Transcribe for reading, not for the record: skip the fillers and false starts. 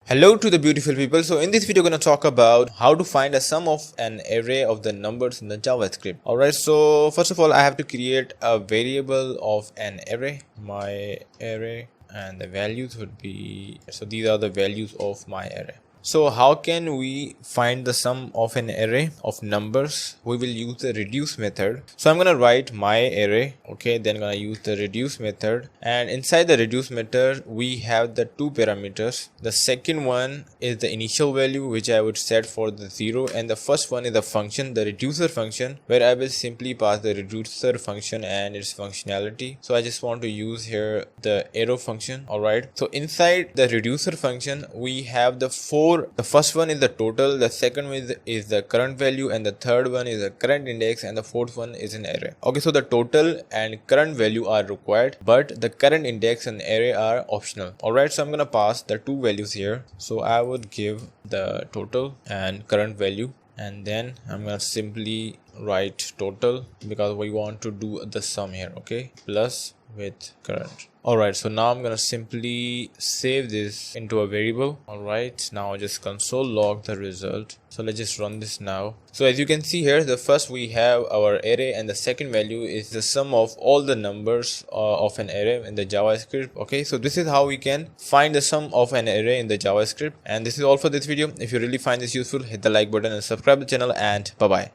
Hello to the beautiful people. So in this video, we're going to talk about how to find a sum of an array of the numbers in the JavaScript. Alright, so first of all, I have to create a variable of an array, my array, and the values would be, so these are the values of my array. So how can we find the sum of an array of numbers? We will use the reduce method. So I'm going to write my array. Okay, then I'm going to use the reduce method, and inside the reduce method we have the two parameters. The second one is the initial value, which I would set for the 0, and the first one is the function, the reducer function, where I will simply pass the reducer function and its functionality. So I just want to use here the arrow function. Alright, so inside the reducer function we have the first one is the total, the second one is the current value, and the third one is the current index, and the fourth one is an array. Okay, so the total and current value are required, but the current index and array are optional. Alright, so I'm gonna pass the two values here. So I would give the total and current value, and then I'm gonna simply write total because we want to do the sum here. Okay, plus with current. Alright, so now I'm gonna simply save this into a variable. Alright, now just console log the result. So let's just run this now. So as you can see here, the first we have our array, and the second value is the sum of all the numbers of an array in the JavaScript. Okay, so this is how we can find the sum of an array in the JavaScript. And this is all for this video. If you really find this useful, hit the like button and subscribe to the channel, and bye bye.